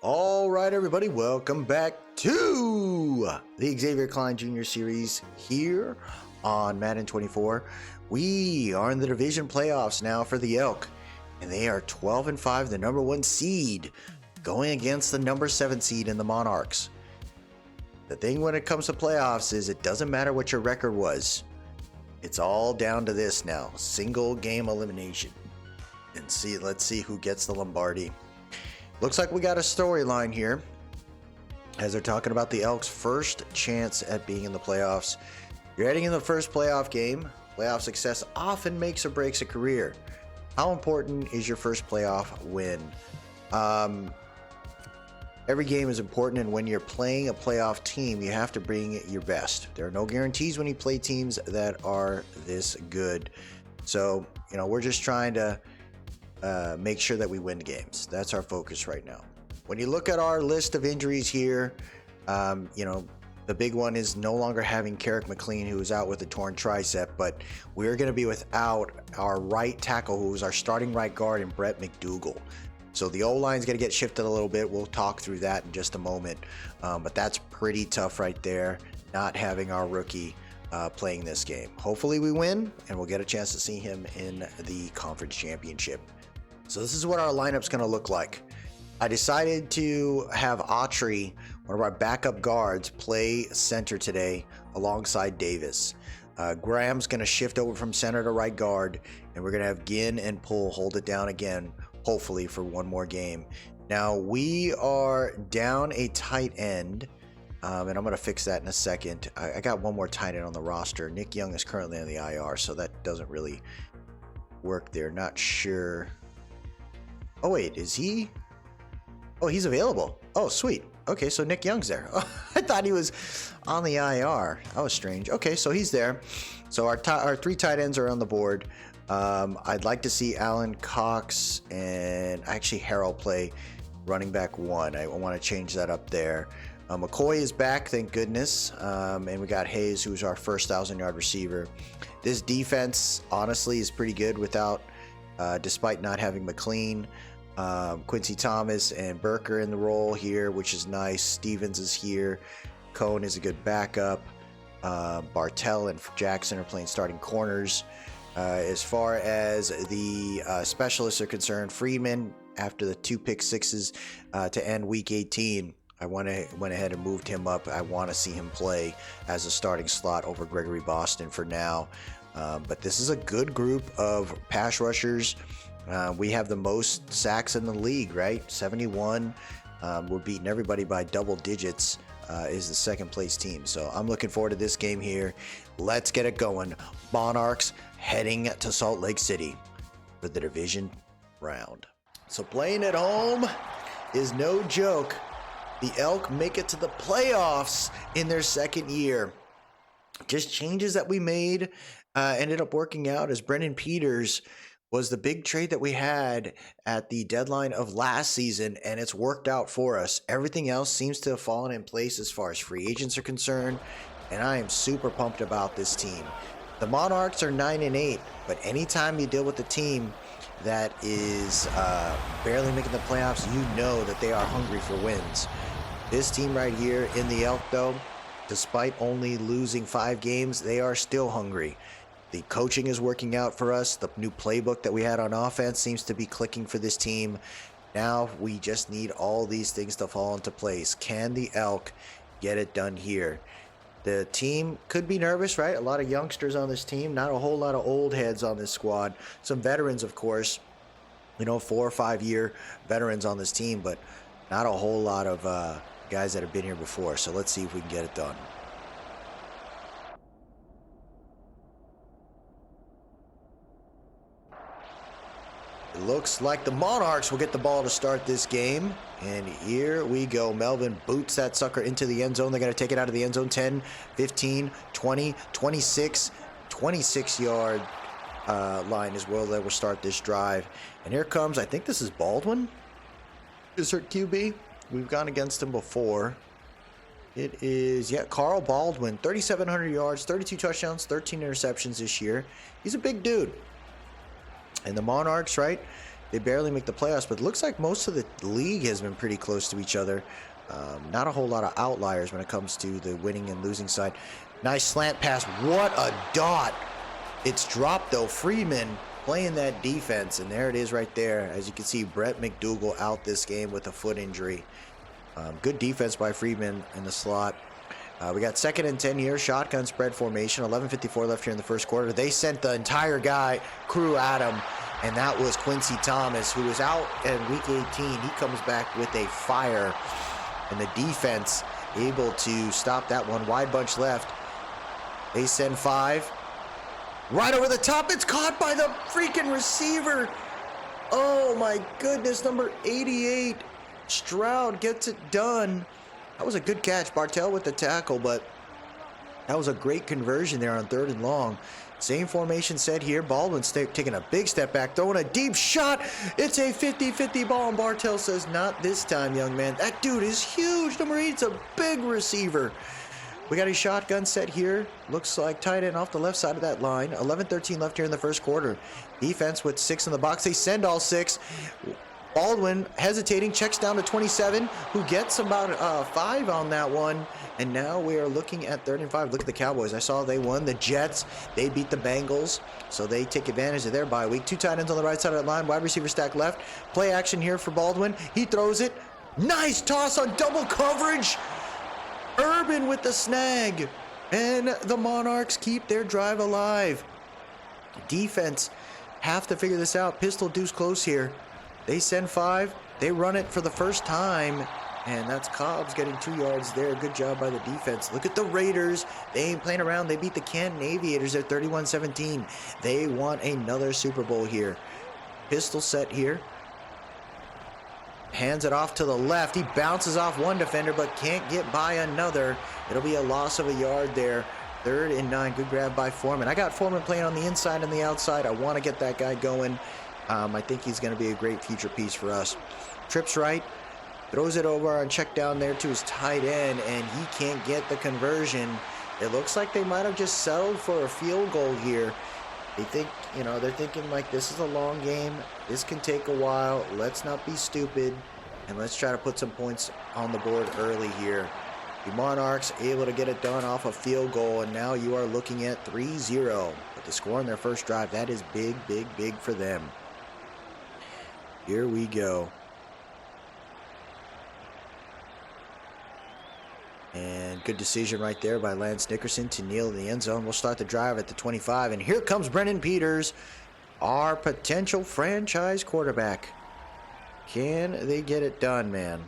All right, everybody, welcome back to the Xavier Klein Jr. Series here on Madden 24. We are in the division playoffs now for the Elk, and they are 12-5, the number 1 seed, going against the number 7 seed in the Monarchs. The thing when it comes to playoffs is it doesn't matter what your record was. It's all down to this now, single game elimination. And let's see who gets the Lombardi. Looks like we got a storyline here as they're talking about the Elks' first chance at being in the playoffs. You're heading in the first playoff game. Playoff success often makes or breaks a career. How important is your first playoff win? Every game is important, and when you're playing a playoff team, you have to bring your best. There are no guarantees when you play teams that are this good. So, we're just trying to make sure that we win games. That's our focus right now. When you look at our list of injuries here, the big one is no longer having Carrick McLean, who is out with a torn tricep, but we're going to be without our right tackle, who's our starting right guard, and Brett McDougal. So the O-line's going to get shifted a little bit. We'll talk through that in just a moment, but that's pretty tough right there, not having our rookie playing this game. Hopefully we win, and we'll get a chance to see him in the conference championship. So this is what our lineup's going to look like. I decided to have Autry, one of our backup guards, play center today alongside Davis. Graham's going to shift over from center to right guard, and we're going to have Ginn and Pull hold it down again, hopefully for one more game. Now we are down a tight end, and I'm going to fix that in a second. I got one more tight end on the roster. Nick Young is currently on the IR, so that doesn't really work there. Not sure. Oh, wait, is he? Oh, he's available. Oh, sweet. Okay, so Nick Young's there. Oh, I thought he was on the IR. That was strange. Okay, so he's there. So our 3 tight ends are on the board. I'd like to see Alan Cox and actually Harrell play running back 1. I want to change that up there. McCoy is back, thank goodness. And we got Hayes, who's our first 1,000-yard receiver. This defense, honestly, is pretty good without, despite not having McLean. Quincy Thomas and Burke are in the role here, which is nice. Stevens is here. Cohn is a good backup. Bartell and Jackson are playing starting corners. As far as the specialists are concerned, Freeman, after the 2 pick sixes to end week 18, I went ahead and moved him up. I want to see him play as a starting slot over Gregory Boston for now. But this is a good group of pass rushers. We have the most sacks in the league, right? 71. We're beating everybody by double digits. Is the second place team. So I'm looking forward to this game here. Let's get it going. Monarchs heading to Salt Lake City for the division round. So playing at home is no joke. The Elk make it to the playoffs in their second year. Just changes that we made ended up working out, as Brendan Peters was the big trade that we had at the deadline of last season, and it's worked out for us. Everything else seems to have fallen in place as far as free agents are concerned, and I am super pumped about this team. The Monarchs are 9-8, but anytime you deal with a team that is barely making the playoffs, you know that they are hungry for wins. This team right here in the Elk, though, despite only losing 5 games, they are still hungry. The coaching is working out for us. The new playbook that we had on offense seems to be clicking for this team. Now we just need all these things to fall into place. Can the Elk get it done here? The team could be nervous, right? A lot of youngsters on this team, not a whole lot of old heads on this squad. Some veterans, of course, 4 or 5 year veterans on this team, but not a whole lot of guys that have been here before. So let's see if we can get it done. It looks like the Monarchs will get the ball to start this game. And here we go. Melvin boots that sucker into the end zone. They're going to take it out of the end zone. 10, 15, 20, 26, 26-yard line is where they will start this drive. And here comes, I think this is Baldwin. Is her QB? We've gone against him before. It is, Carl Baldwin. 3,700 yards, 32 touchdowns, 13 interceptions this year. He's a big dude. And the Monarchs, right? They barely make the playoffs, but it looks like most of the league has been pretty close to each other. Not a whole lot of outliers when it comes to the winning and losing side. Nice slant pass. What a dot. It's dropped, though. Freeman playing that defense, and there it is right there. As you can see, Brett McDougal out this game with a foot injury. Good defense by Freeman in the slot. We got 2nd and 10 here, shotgun spread formation, 11:54 left here in the first quarter. They sent the entire crew at him, and that was Quincy Thomas, who was out in week 18. He comes back with a fire, and the defense able to stop that one. Wide bunch left. They send 5. Right over the top, it's caught by the freaking receiver. Oh my goodness, number 88. Stroud gets it done. That was a good catch. Bartell with the tackle, but that was a great conversion there on 3rd and long. Same formation set here. Baldwin's taking a big step back, throwing a deep shot. It's a 50-50 ball, and Bartell says, not this time, young man. That dude is huge. Number 8's a big receiver. We got a shotgun set here. Looks like tight end off the left side of that line. 11:13 left here in the first quarter. Defense with 6 in the box. They send all 6. Baldwin hesitating, checks down to 27, who gets about 5 on that one. And now we are looking at 3rd and 5. Look at the Cowboys. I saw they won. The Jets, they beat the Bengals, so they take advantage of their bye week. 2 tight ends on the right side of that line. Wide receiver stack left. Play action here for Baldwin. He throws it. Nice toss on double coverage. Urban with the snag. And the Monarchs keep their drive alive. Defense have to figure this out. Pistol deuce close here. They send 5. They run it for the first time. And that's Cobbs getting 2 yards there. Good job by the defense. Look at the Raiders. They ain't playing around. They beat the Canton Aviators at 31-17. They want another Super Bowl here. Pistol set here. Hands it off to the left. He bounces off one defender but can't get by another. It'll be a loss of a yard there. 3rd and 9. Good grab by Foreman. I got Foreman playing on the inside and the outside. I want to get that guy going. I think he's going to be a great future piece for us. Trips right. Throws it over on check down there to his tight end, and he can't get the conversion. It looks like they might have just settled for a field goal here. They think, they're thinking like, this is a long game. This can take a while. Let's not be stupid, and let's try to put some points on the board early here. The Monarchs able to get it done off a field goal, and now you are looking at 3-0. But the score on their first drive, that is big, big, big for them. Here we go. And good decision right there by Lance Nickerson to kneel in the end zone. We'll start the drive at the 25. And here comes Brendan Peters, our potential franchise quarterback. Can they get it done, man?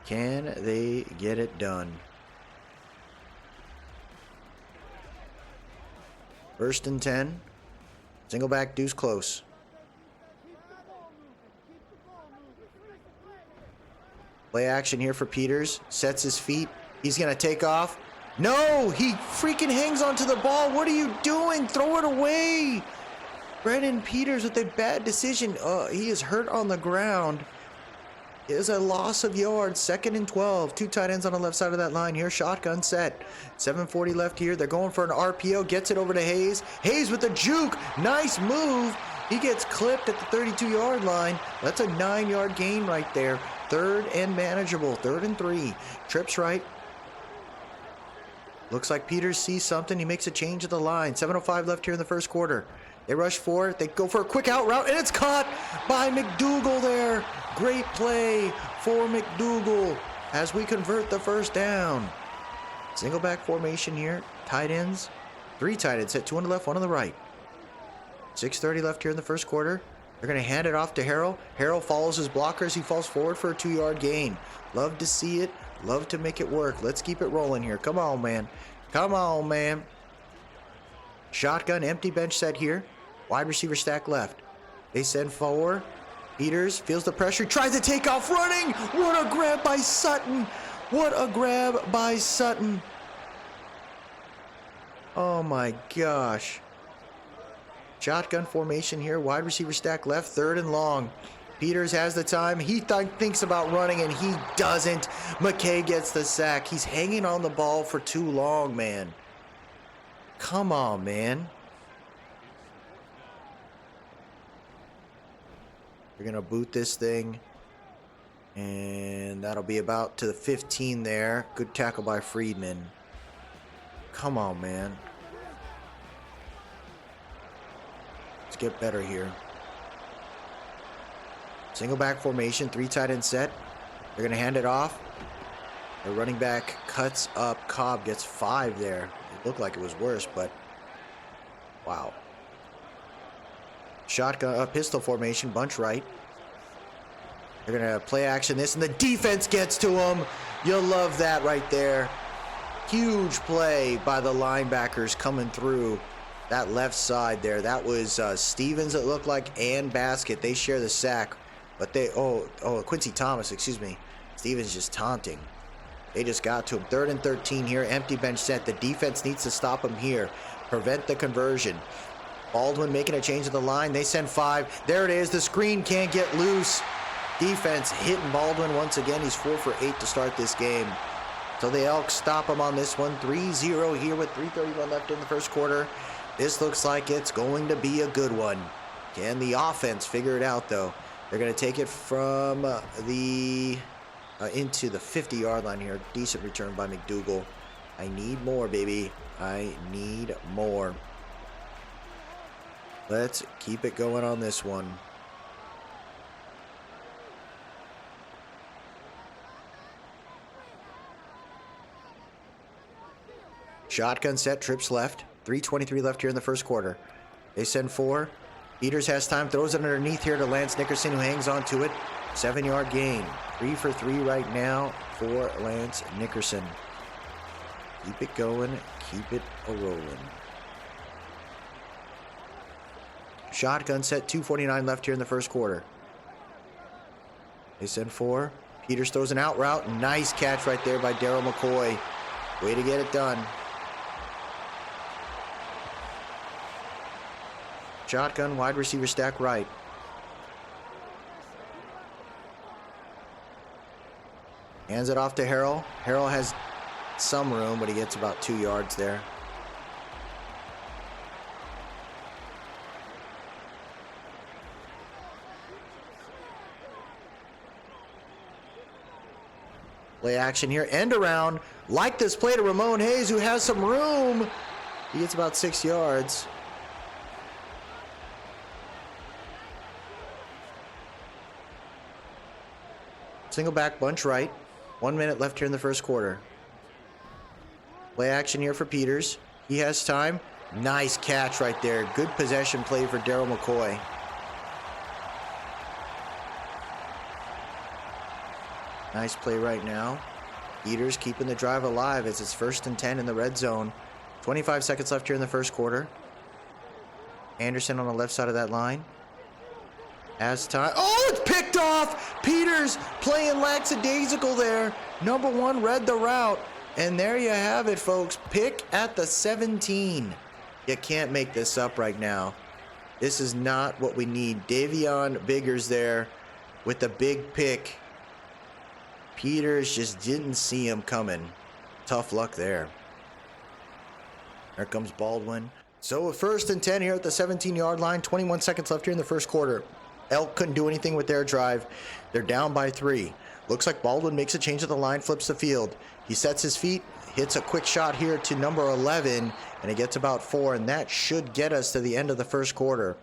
Can they get it done? 1st and 10. Single back, deuce close. Play action here for Peters. Sets his feet. He's going to take off. No! He freaking hangs onto the ball. What are you doing? Throw it away! Brendan Peters with a bad decision. He is hurt on the ground. It is a loss of yards. 2nd and 12. 2 tight ends on the left side of that line here. Shotgun set. 7:40 left here. They're going for an RPO. Gets it over to Hayes. Hayes with the juke. Nice move. He gets clipped at the 32-yard line. That's a 9-yard gain right there. 3rd and manageable. 3rd and 3. Trips right. Looks like Peters sees something. He makes a change at the line. 7:05 left here in the first quarter. They rush for it. They go for a quick out route, and it's caught by McDougal there. Great play for McDougal as we convert the first down. Single back formation here. Tight ends. 3 tight ends set. 2 on the left, 1 on the right. 6:30 left here in the first quarter. They're going to hand it off to Harrell. Harrell follows his blockers. He falls forward for a 2-yard gain. Love to see it. Love to make it work. Let's keep it rolling here. Come on, man. Come on, man. Shotgun, empty bench set here. Wide receiver stack left. They send 4. Peters feels the pressure. Tries to take off running. What a grab by Sutton. What a grab by Sutton. Oh, my gosh. Shotgun formation here. Wide receiver stack left. 3rd and long. Peters has the time. He thinks about running, and he doesn't. McKay gets the sack. He's hanging on the ball for too long, man. Come on, man. They're going to boot this thing. And that'll be about to the 15 there. Good tackle by Friedman. Come on, man. Let's get better here. Single back formation, 3 tight end set. They're going to hand it off. The running back cuts up. Cobb gets 5 there. It looked like it was worse, but wow. Shotgun, pistol formation, bunch right. They're going to play action this, and the defense gets to him. You'll love that right there. Huge play by the linebackers coming through that left side there. That was Stevens, it looked like, and Basket. They share the sack, but they, Quincy Thomas, excuse me. Stevens just taunting. They just got to him. 3rd and 13 here, empty bench set. The defense needs to stop him here, prevent the conversion. Baldwin making a change of the line. They send 5. There it is. The screen can't get loose. Defense hitting Baldwin once again. He's 4 for 8 to start this game. So the Elks stop him on this one. 3-0 here with 3:31 left in the first quarter. This looks like it's going to be a good one. Can the offense figure it out, though? They're going to take it from the into the 50-yard line here. Decent return by McDougal. I need more, baby. I need more. Let's keep it going on this one. Shotgun set, trips left. 3:23 left here in the first quarter. They send 4. Peters has time, throws it underneath here to Lance Nickerson, who hangs on to it. 7-yard gain. 3 for 3 right now for Lance Nickerson. Keep it going. Keep it a-rolling. Shotgun set, 2:49 left here in the first quarter. They send 4. Peters throws an out route. Nice catch right there by Daryl McCoy. Way to get it done. Shotgun, wide receiver stack right. Hands it off to Harrell. Harrell has some room, but he gets about 2 yards there. Play action here, end around. Like this play to Ramon Hayes, who has some room. He gets about 6 yards. Single back, bunch right. 1 minute left here in the first quarter. Play action here for Peters. He has time. Nice catch right there. Good possession play for Daryl McCoy. Nice play right now. Peters keeping the drive alive as it's 1st and 10 in the red zone. 25 seconds left here in the first quarter. Anderson on the left side of that line. As time. Oh, it's picked off! Peters playing lackadaisical there. Number 1 read the route. And there you have it, folks. Pick at the 17. You can't make this up right now. This is not what we need. Davion Biggers there with the big pick. Peters just didn't see him coming. Tough luck there. There comes Baldwin. So 1st and 10 here at the 17-yard line. 21 seconds left here in the first quarter. Elk couldn't do anything with their drive. They're down by 3. Looks like Baldwin makes a change of the line, flips the field. He sets his feet, hits a quick shot here to number 11, and he gets about 4, and that should get us to the end of the first quarter.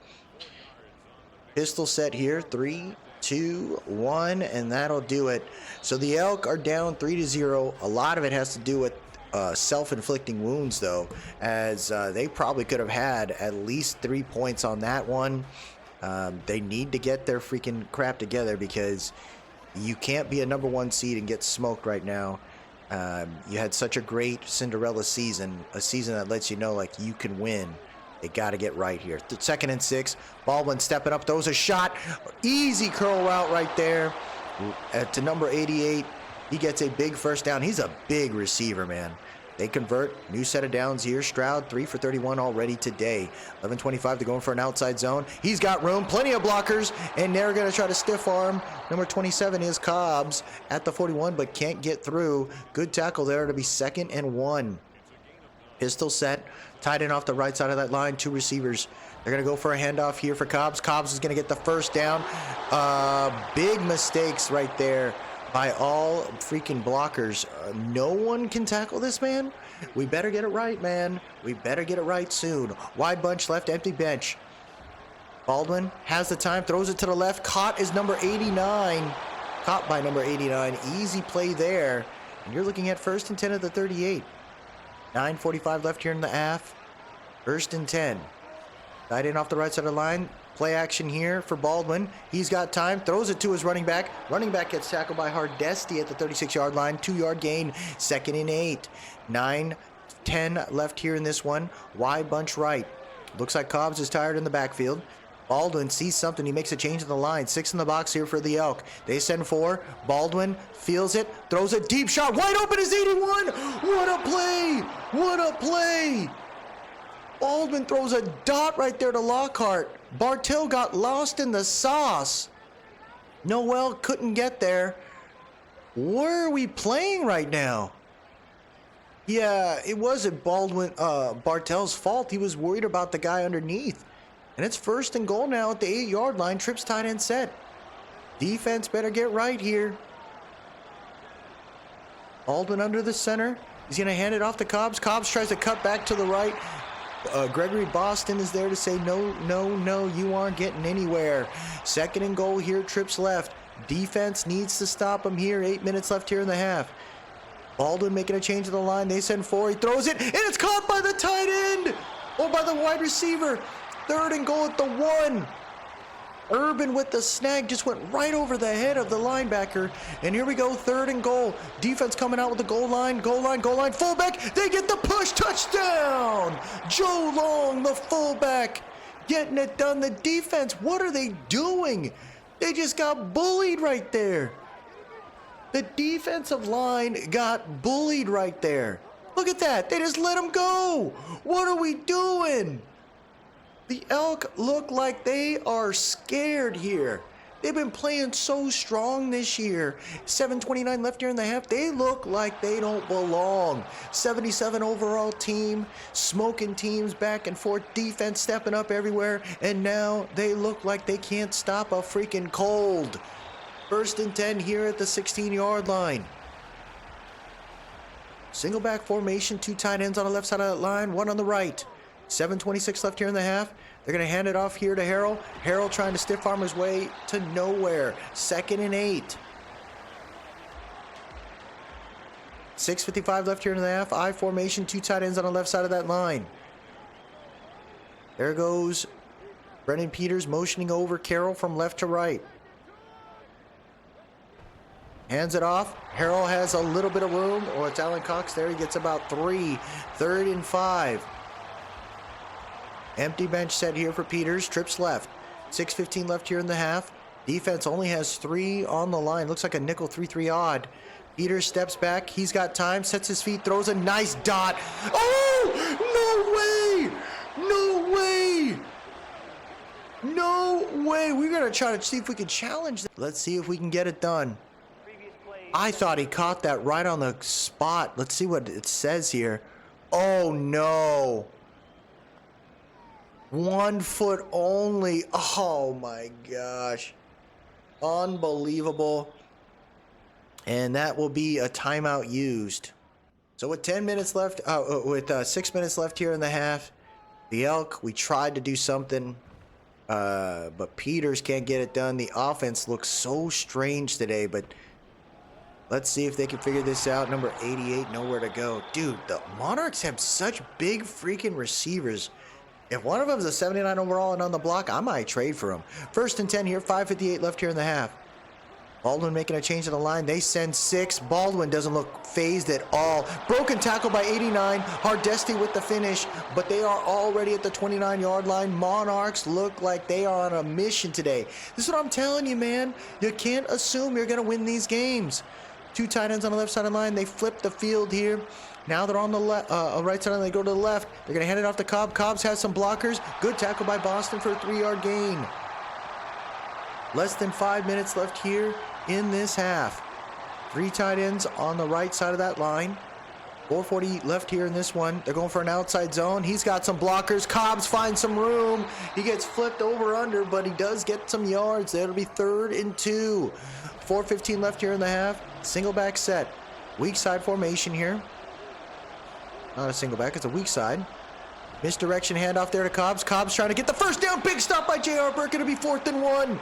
Pistol set here, 3, 2, 1, and that'll do it. So the Elk are down 3-0. A lot of it has to do with self-inflicting wounds, though, as they probably could have had at least 3 points on that one. They need to get their freaking crap together, because you can't be a number 1 seed and get smoked right now. You had such a great Cinderella season, a season that lets you know, like, you can win. They got to get right here. 2nd and 6. Baldwin stepping up, throws a shot. Easy curl route right there to number 88. He gets a big first down. He's a big receiver, man. They convert. New set of downs here. Stroud, 3 for 31 already today. 11:25 to go in for an outside zone. He's got room. Plenty of blockers. And they're going to try to stiff arm. Number 27 is Cobbs at the 41, but can't get through. Good tackle there to be 2nd and 1. Pistol set. Tight end off the right side of that line. 2 receivers. They're going to go for a handoff here for Cobbs. Cobbs is going to get the first down. Big mistakes right there by all freaking blockers. No one can tackle this man. We better get it right, man. We better get it right soon. Wide bunch left, empty bench. Baldwin has the time, throws it to the left. Caught is number 89. Caught by number 89. Easy play there. And you're looking at 1st and 10 at the 38. 9:45 left here in the half. 1st and 10. Tight end off the right side of the line. Play action here for Baldwin. He's got time. Throws it to his running back. Running back gets tackled by Hardesty at the 36-yard line. 2-yard gain. 2nd and 8. 9:10 left here in this one. Wide bunch right. Looks like Cobbs is tired in the backfield. Baldwin sees something. He makes a change in the line. 6 in the box here for the Elk. They send 4. Baldwin feels it. Throws a deep shot. Wide open is 81. What a play. What a play. Baldwin throws a dot right there to Lockhart. Bartell got lost in the sauce. Noel couldn't get there. Where are we playing right now? Yeah, it wasn't Bartell's fault. He was worried about the guy underneath. And it's 1st and goal now at the 8-yard line. Trips tight end set. Defense better get right here. Baldwin under the center. He's going to hand it off to Cobbs. Cobbs tries to cut back to the right. Gregory Boston is there to say, no, you aren't getting anywhere. 2nd and goal here, trips left. Defense needs to stop him here. 8 minutes left here in the half. Baldwin making a change to the line. They send 4. He throws it, and it's caught by the tight end. Or by the wide receiver. 3rd and goal at the 1. Urban with the snag just went right over the head of the linebacker. And here we go, 3rd and goal. Defense coming out with the goal line. Fullback, they get the push, touchdown. Joe Long, the fullback, getting it done. The defense, what are they doing? They just got bullied right there. The defensive line got bullied right there. Look at that, they just let him go. What are we doing? The Elk look like they are scared here. They've been playing so strong this year. 7:29 left here in the half. They look like they don't belong. 77 overall team, smoking teams back and forth, defense stepping up everywhere, and now they look like they can't stop a freaking cold. 1st and 10 here at the 16-yard line. Single back formation, 2 tight ends on the left side of that line, 1 on the right. 7:26 left here in the half. They're going to hand it off here to Harrell. Harrell trying to stiff arm his way to nowhere. 2nd and 8. 6:55 left here in the half. I formation, 2 tight ends on the left side of that line. There goes Brennan Peters motioning over Carroll from left to right. Hands it off. Harrell has a little bit of room. Oh, it's Alan Cox there. He gets about 3. 3rd and 5. Empty bench set here for Peters. Trips left. 6:15 left here in the half. Defense only has 3 on the line. Looks like a nickel 3-3 odd. Peters steps back. He's got time. Sets his feet. Throws a nice dot. Oh! No way! No way! We're going to try to see if we can challenge that. Let's see if we can get it done. I thought he caught that right on the spot. Let's see what it says here. Oh, no. 1 foot only. Oh my gosh. Unbelievable. And that will be a timeout used. So with 10 minutes left, with 6 minutes left here in the half, the Elk, we tried to do something, but Peters can't get it done. The offense looks so strange today, but let's see if they can figure this out. Number 88, nowhere to go. Dude, the Monarchs have such big freaking receivers. If one of them is a 79 overall and on the block, I might trade for him. 1st and 10 here, 5:58 left here in the half. Baldwin making a change in the line. They send 6. Baldwin doesn't look phased at all. Broken tackle by 89. Hardesty with the finish, but they are already at the 29-yard line. Monarchs look like they are on a mission today. This is what I'm telling you, man. You can't assume you're going to win these games. 2 tight ends on the left side of the line. They flip the field here. Now they're on the right side and they go to the left. They're going to hand it off to Cobb. Cobbs has some blockers. Good tackle by Boston for a 3-yard gain. Less than 5 minutes left here in this half. 3 tight ends on the right side of that line. 4:40 left here in this one. They're going for an outside zone. He's got some blockers. Cobbs finds some room. He gets flipped over under, but he does get some yards. That'll be 3rd and 2. 4:15 left here in the half. Single back set. Weak side formation here. Not a single back, it's a weak side. Misdirection handoff there to Cobbs. Cobbs trying to get the first down. Big stop by J.R. Burke. It'll be 4th and 1.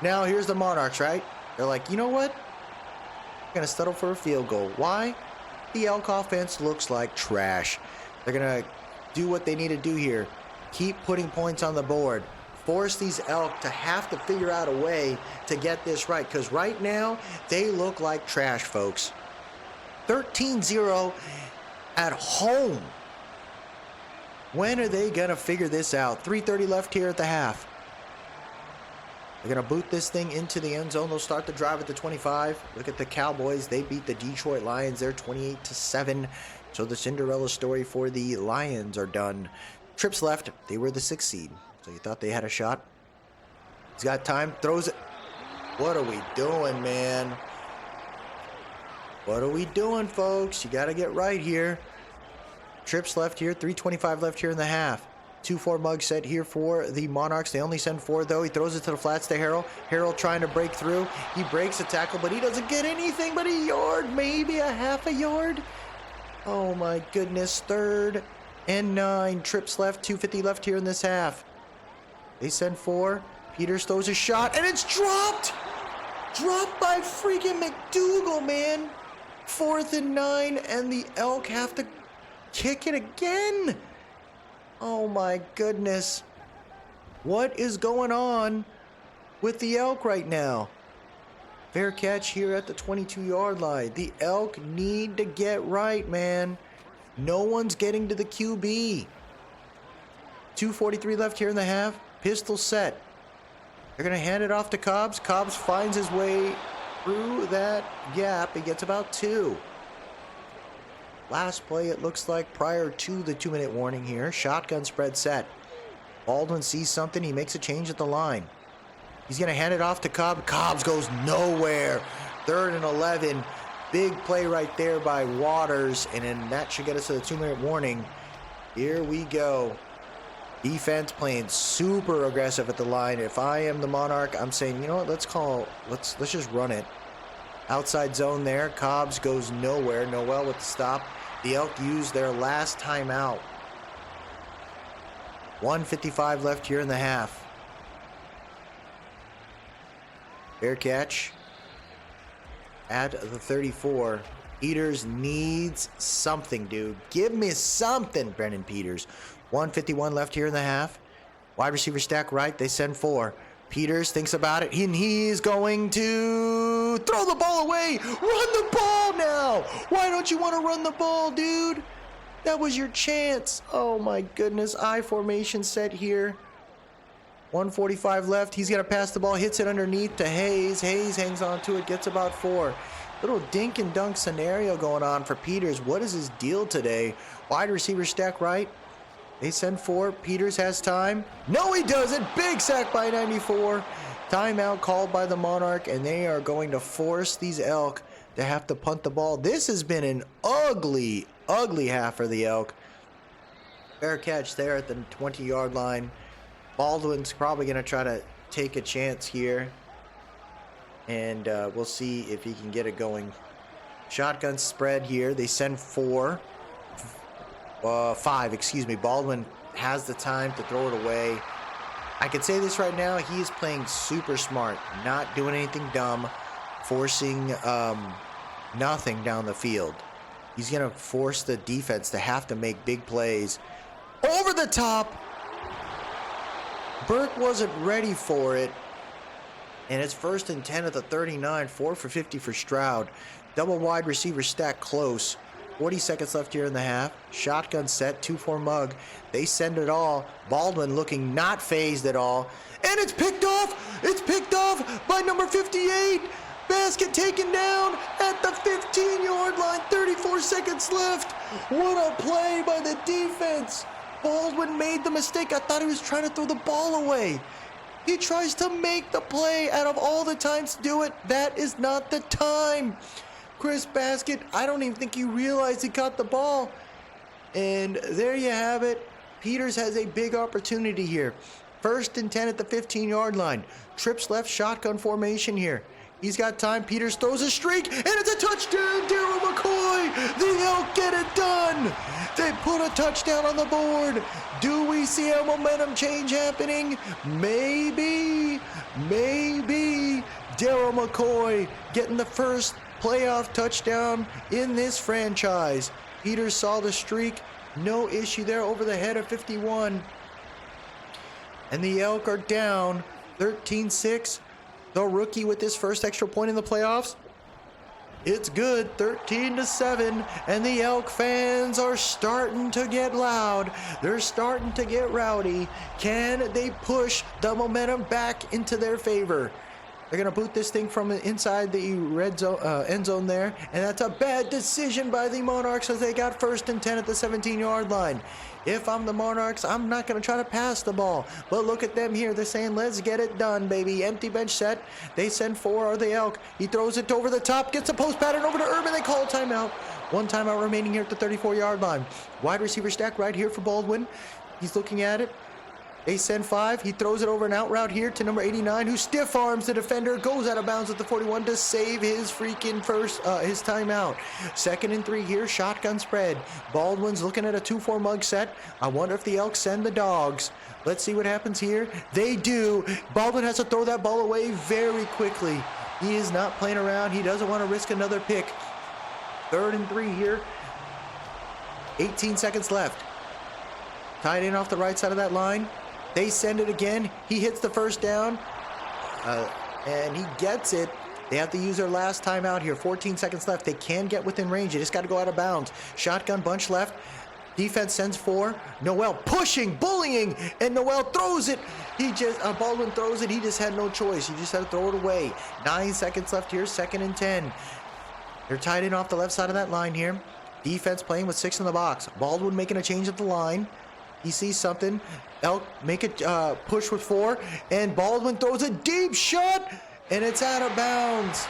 Now here's the Monarchs, right? They're like, you know what? We're going to settle for a field goal. Why? The Elk offense looks like trash. They're going to do what they need to do here. Keep putting points on the board. Force these Elk to have to figure out a way to get this right. Because right now, they look like trash, folks. 13-0 at home. When are they going to figure this out? 3:30 left here at the half. They're going to boot this thing into the end zone. They'll start the drive at the 25. Look at the Cowboys. They beat the Detroit Lions there 28-7. So the Cinderella story for the Lions are done. Trips left. They were the 6th seed. So you thought they had a shot? He's got time. Throws it. What are we doing, man? What are we doing, folks? You got to get right here. Trips left here. 3:25 left here in the half. 2-4 mug set here for the Monarchs. They only send 4, though. He throws it to the flats to Harrell. Harrell trying to break through. He breaks a tackle, but he doesn't get anything but a yard, maybe a half a yard. Oh, my goodness. 3rd and 9. Trips left. 2:50 left here in this half. They send 4. Peters throws a shot, and it's dropped. Dropped by freaking McDougal, man. 4th and 9, and the Elk have to kick it again. Oh my goodness. What is going on with the Elk right now? Fair catch here at the 22-yard line. The Elk need to get right, man. No one's getting to the QB. 2:43 left here in the half. Pistol set. They're going to hand it off to Cobbs. Cobbs finds his way through that gap. He gets about 2. Last play, it looks like, prior to the 2-minute warning here. Shotgun spread set. Baldwin sees something. He makes a change at the line. He's going to hand it off to Cobbs. Cobbs goes nowhere. 3rd and 11. Big play right there by Waters. And then that should get us to the 2-minute warning. Here we go. Defense playing super aggressive at the line. If I am the Monarch, I'm saying, you know what, let's just run it. Outside zone there. Cobbs goes nowhere. Noel with the stop. The Elk used their last timeout. 1:55 left here in the half. Fair catch at the 34. Peters needs something, dude. Give me something, Brennan Peters. 1:51 left here in the half. Wide receiver stack right. They send 4. Peters thinks about it, and he's going to throw the ball away. Run the ball now. Why don't you want to run the ball, dude? That was your chance. Oh, my goodness. I formation set here. 1:45 left. He's going to pass the ball, hits it underneath to Hayes. Hayes hangs on to it, gets about 4. Little dink and dunk scenario going on for Peters. What is his deal today? Wide receiver stack right. They send 4. Peters has time. No, he doesn't. Big sack by 94. Timeout called by the Monarch, and they are going to force these Elk to have to punt the ball. This has been an ugly, ugly half for the Elk. Fair catch there at the 20-yard line. Baldwin's probably going to try to take a chance here, and we'll see if he can get it going. Shotgun spread here. They send 5, excuse me. Baldwin has the time to throw it away. I can say this right now. He is playing super smart, not doing anything dumb, forcing nothing down the field. He's going to force the defense to have to make big plays. Over the top. Burke wasn't ready for it. And it's 1st and 10 at the 39. 4 for 50 for Stroud. Double wide receiver stack close. 40 seconds left here in the half. Shotgun set, 2-4 mug. They send it all. Baldwin looking not phased at all. And it's picked off! It's picked off by number 58! Basket taken down at the 15-yard line. 34 seconds left. What a play by the defense. Baldwin made the mistake. I thought he was trying to throw the ball away. He tries to make the play out of all the times to do it. That is not the time. Chris Basket, I don't even think he realized he caught the ball. And there you have it. Peters has a big opportunity here. 1st and 10 at the 15-yard line. Trips left, shotgun formation here. He's got time. Peters throws a streak, and it's a touchdown. Daryl McCoy. The Elk get it done. They put a touchdown on the board. Do we see a momentum change happening? Maybe. Daryl McCoy getting the first playoff touchdown in this franchise. Peters saw the streak. No issue there over the head of 51. And the Elk are down 13-6. The rookie with his first extra point in the playoffs. It's good, 13-7, and the Elk fans are starting to get loud. They're starting to get rowdy. Can they push the momentum back into their favor? They're going to boot this thing from inside the red zone, end zone there, and that's a bad decision by the Monarchs as they got 1st and 10 at the 17-yard line. If I'm the Monarchs, I'm not going to try to pass the ball. But look at them here. They're saying, let's get it done, baby. Empty bench set. They send 4 the Elk. He throws it over the top, gets a post pattern over to Urban. They call timeout. 1 timeout remaining here at the 34-yard line. Wide receiver stack right here for Baldwin. He's looking at it. They send 5. He throws it over an out route here to number 89, who stiff arms the defender, goes out of bounds at the 41 to save his freaking his timeout. 2nd and 3 here, shotgun spread. Baldwin's looking at a 2-4 mug set. I wonder if the Elks send the dogs. Let's see what happens here. They do. Baldwin has to throw that ball away very quickly. He is not playing around. He doesn't want to risk another pick. 3rd and 3 here. 18 seconds left. Tied in off the right side of that line. They send it again. He hits the first down, and he gets it. They have to use their last timeout here. 14 seconds left. They can get within range. They just got to go out of bounds. Shotgun bunch left. Defense sends 4. Noel pushing, bullying, and Noel throws it. Baldwin throws it. He just had no choice. He just had to throw it away. 9 seconds left here. 2nd and 10. They're tied in off the left side of that line here. Defense playing with 6 in the box. Baldwin making a change at the line. He sees something. Elk make it push with 4, and Baldwin throws a deep shot, and it's out of bounds.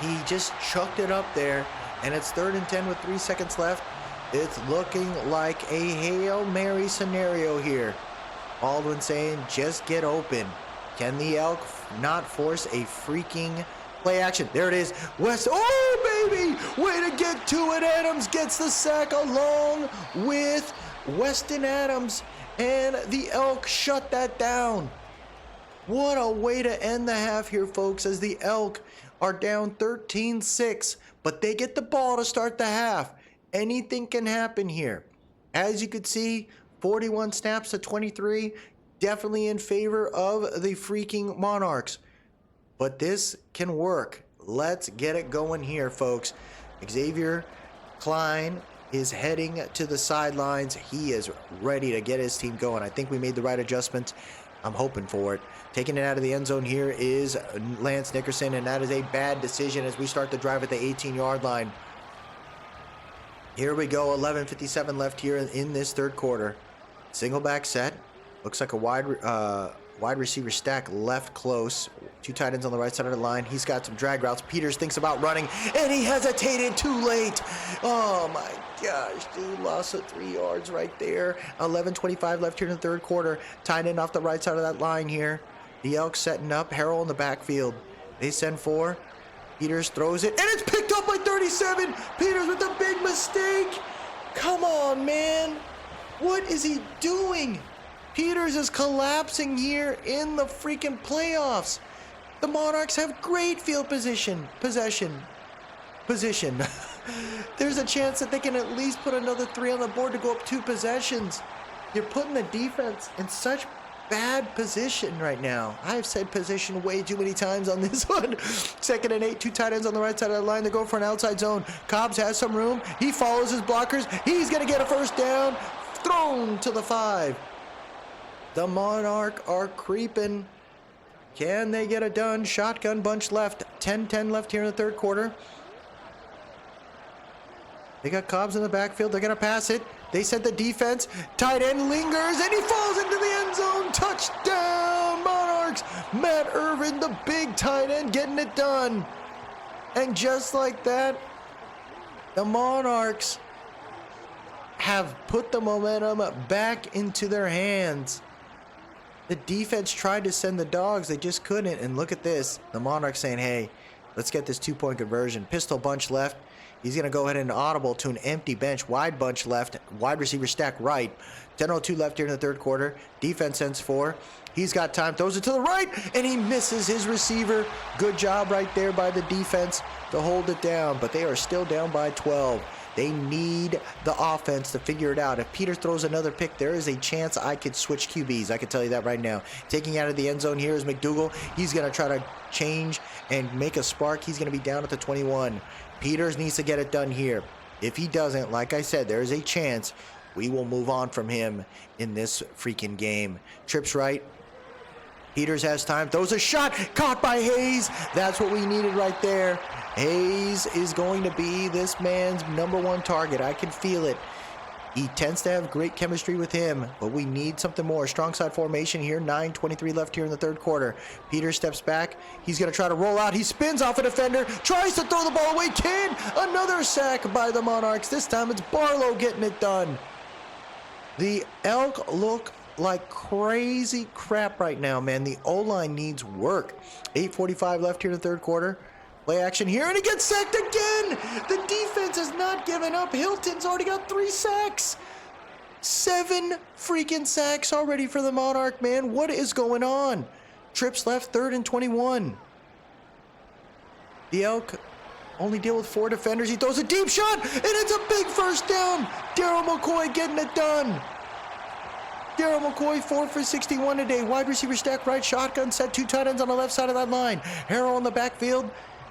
He just chucked it up there, and it's 3rd and 10 with 3 seconds left. It's looking like a Hail Mary scenario here. Baldwin saying, just get open. Can the Elk not force a freaking play action? There it is. West. Oh, baby! Way to get to it. Adams gets the sack along with Weston Adams, and the Elk shut that down. What a way to end the half here, folks, as the Elk are down 13-6, but they get the ball to start the half. Anything can happen here. As you could see, 41 snaps to 23, definitely in favor of the freaking Monarchs. But this can work. Let's get it going here, folks. Xavier Klein is heading to the sidelines. He is ready to get his team going. I think we made the right adjustment. I'm hoping for it. Taking it out of the end zone here is Lance Nickerson, and that is a bad decision as we start the drive at the 18-yard line. Here we go, 11:57 left here in this 3rd quarter. Single back set. Looks like a wide receiver stack left close. 2 tight ends on the right side of the line. He's got some drag routes. Peters thinks about running, and he hesitated too late. Oh my gosh, dude, lost of 3 yards right there. 11:25 left here in the 3rd quarter. Tight end off the right side of that line here. The Elks setting up. Harrell in the backfield. They send 4. Peters throws it, and it's picked up by 37. Peters with a big mistake. Come on, man. What is he doing? Peters is collapsing here in the freaking playoffs. The Monarchs have great field possession. There's a chance that they can at least put another 3 on the board to go up 2 possessions. You're putting the defense in such bad position right now. I've said position way too many times on this one. 2nd and 8, 2 tight ends on the right side of the line. They're going for an outside zone. Cobbs has some room. He follows his blockers. He's going to get a first down. Thrown to the 5. The Monarch are creeping. Can they get it done? Shotgun bunch left. 10-10 left here in the 3rd quarter. They got Cobbs in the backfield. They're going to pass it. They set the defense. Tight end lingers, and he falls into the end zone. Touchdown, Monarchs. Matt Irvin, the big tight end, getting it done. And just like that, the Monarchs have put the momentum back into their hands. The defense tried to send the dogs. They just couldn't. And look at this. The Monarchs saying, hey, let's get this 2-point conversion. Pistol bunch left. He's going to go ahead and audible to an empty bench. Wide bunch left. Wide receiver stack right. 10:02 left here in the third quarter. Defense sends 4. He's got time. Throws it to the right. And he misses his receiver. Good job right there by the defense to hold it down. But they are still down by 12. They need the offense to figure it out. If Peter throws another pick, there is a chance I could switch QBs. I can tell you that right now. Taking out of the end zone here is McDougal. He's going to try to change and make a spark. He's going to be down at the 21. Peters needs to get it done here. If he doesn't, like I said, there is a chance we will move on from him in this freaking game. Trips right. Peters has time. Throws a shot. Caught by Hayes. That's what we needed right there. Hayes is going to be this man's #1 target. I can feel it. He tends to have great chemistry with him, but we need something more. Strong side formation here. 9:23 left here in the third quarter. Peters steps back. He's going to try to roll out. He spins off a defender. Tries to throw the ball away. Another sack by the Monarchs. This time it's Barlow getting it done. The Elk look like crazy crap right now, man. The O-line needs work. 8:45 left here in the third quarter. Play action here, and he gets sacked again. The defense has not given up. Hilton's already got 3 sacks. 7 freaking sacks already for the Monarch, man. What is going on? Trips left, 3rd and 21. The Elk only deal with 4 defenders. He throws a deep shot, and it's a big first down. Daryl McCoy getting it done. Daryl McCoy, 4 for 61 today. Wide receiver stack right, shotgun set, 2 tight ends on the left side of that line. Harrell in the backfield.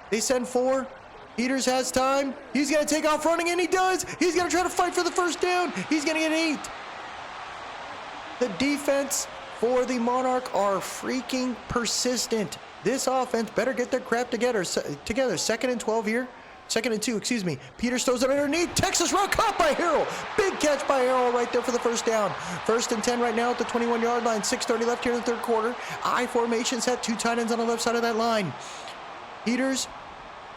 They send 4. Peters has time. He's going to take off running, and he does. He's going to try to fight for the first down. He's going to get 8. The defense for the Monarch are freaking persistent. This offense better get their crap together. 2nd and 12 here. 2nd and 2, excuse me. Peters throws it underneath. Texas route caught by Harrell. Big catch by Harrell right there for the first down. 1st and 10 right now at the 21-yard line. 6:30 left here in the third quarter. I formation set. 2 tight ends on the left side of that line. Peters,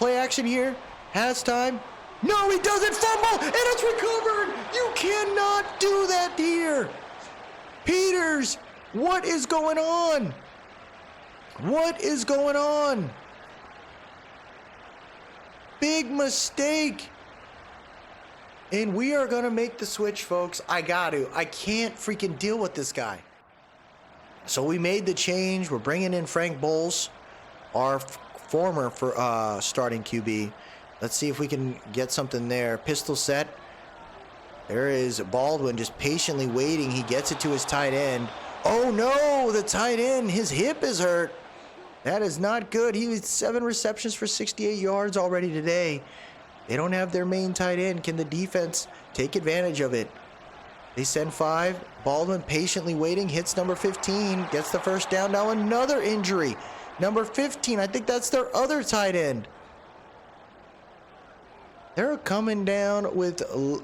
play action here, has time. No, he doesn't. Fumble, and it's recovered. You cannot do that here. Peters, what is going on? What is going on? Big mistake. And we are going to make the switch, folks. I can't freaking deal with this guy. So we made the change. We're bringing in Frank Bowles, our former starting QB. Let's see if we can get something there. Pistol set. There is Baldwin just patiently waiting. He gets it to his tight end. Oh no, the tight end, his hip is hurt. That is not good. He had 7 receptions for 68 yards already today. They don't have their main tight end. Can the defense take advantage of it? They send 5. Baldwin patiently waiting. Hits number 15. Gets the first down. Now another injury. Number 15, I think that's their other tight end. They're coming down with,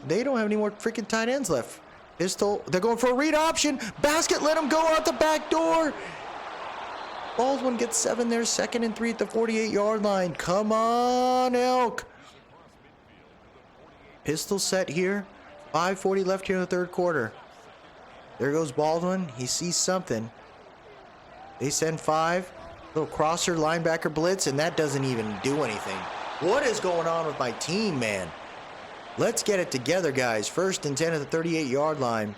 they don't have any more freaking tight ends left. Pistol, they're going for a read option. Basket, let him go out the back door. Baldwin gets 7 there, 2nd and 3 at the 48-yard line. Come on, Elk. Pistol set here. 5:40 left here in the third quarter. There goes Baldwin. He sees something. They send 5. Little crosser linebacker blitz, and that doesn't even do anything. What is going on with my team, man? Let's get it together, guys. 1st and 10 at the 38-yard line.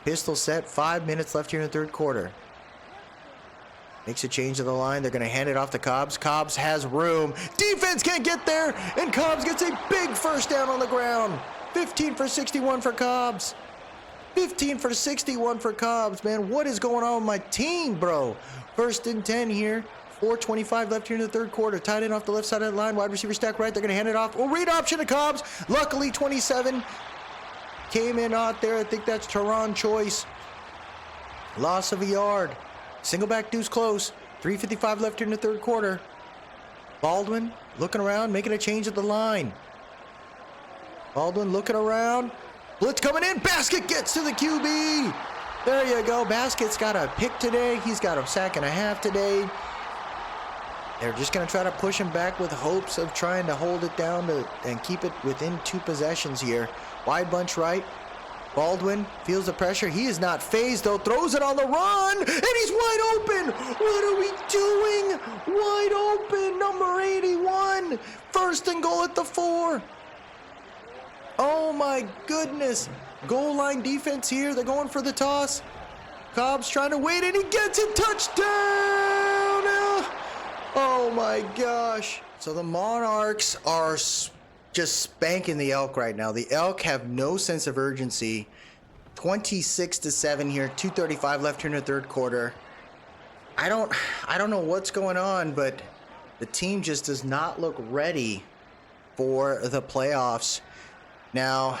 Pistol set. 5 minutes left here in the third quarter. Makes a change to the line. They're going to hand it off to Cobbs. Cobbs has room. Defense can't get there, and Cobbs gets a big first down on the ground. 15 for 61 for Cobbs. 15 for 61 for Cobbs, man. What is going on with my team, bro? 1st and 10 here. 4:25 left here in the third quarter. Tight end off the left side of the line. Wide receiver stack right. They're going to hand it off. Oh, read option to Cobbs. Luckily, 27 came in out there. I think that's Teron Choice. Loss of a yard. Single back deuce close. 3:55 left here in the third quarter. Baldwin looking around, making a change at the line. Baldwin looking around. Blitz coming in. Basket gets to the QB. There you go. Basket's got a pick today. He's got a sack and a half today. They're just going to try to push him back with hopes of trying to hold it down and keep it within 2 possessions here. Wide bunch right. Baldwin feels the pressure. He is not phased, though. Throws it on the run, and he's wide open. What are we doing? Wide open, number 81. First and goal at the 4. Oh, my goodness. Goal line defense here. They're going for the toss. Cobb's trying to wait, and he gets it. Touchdown! Oh, my gosh. So the Monarchs are just spanking the Elk right now. The Elk have no sense of urgency. 26-7 here, 2:35 left here in the third quarter. I don't know what's going on, but the team just does not look ready for the playoffs. Now,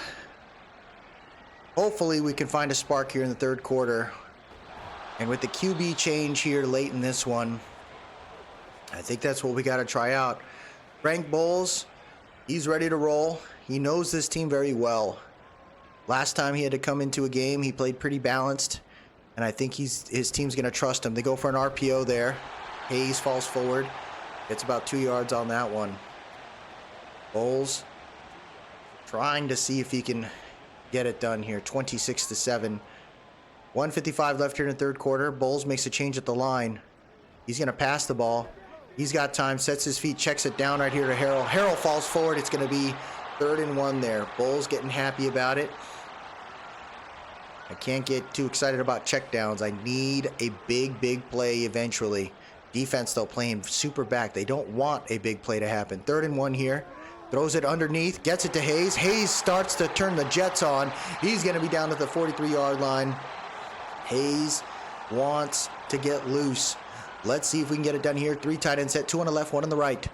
hopefully we can find a spark here in the third quarter. And with the QB change here late in this one, I think that's what we got to try out. Frank Bowles, he's ready to roll. He knows this team very well. Last time he had to come into a game, he played pretty balanced, and I think his team's going to trust him. They go for an RPO there. Hayes falls forward. Gets about 2 yards on that one. Bowles trying to see if he can get it done here. 26-7. 1:55 left here in the third quarter. Bowles makes a change at the line. He's going to pass the ball. He's got time, sets his feet, checks it down right here to Harrell. Harrell falls forward. It's going to be 3rd and 1 there. Bowles getting happy about it. I can't get too excited about checkdowns. I need a big play eventually. Defense, though, playing super back. They don't want a big play to happen. 3rd and 1 here. Throws it underneath. Gets it to Hayes. Hayes starts to turn the Jets on. He's going to be down at the 43-yard line. Hayes wants to get loose. Let's see if we can get it done here. 3 tight end set, 2 on the left, 1 on the right.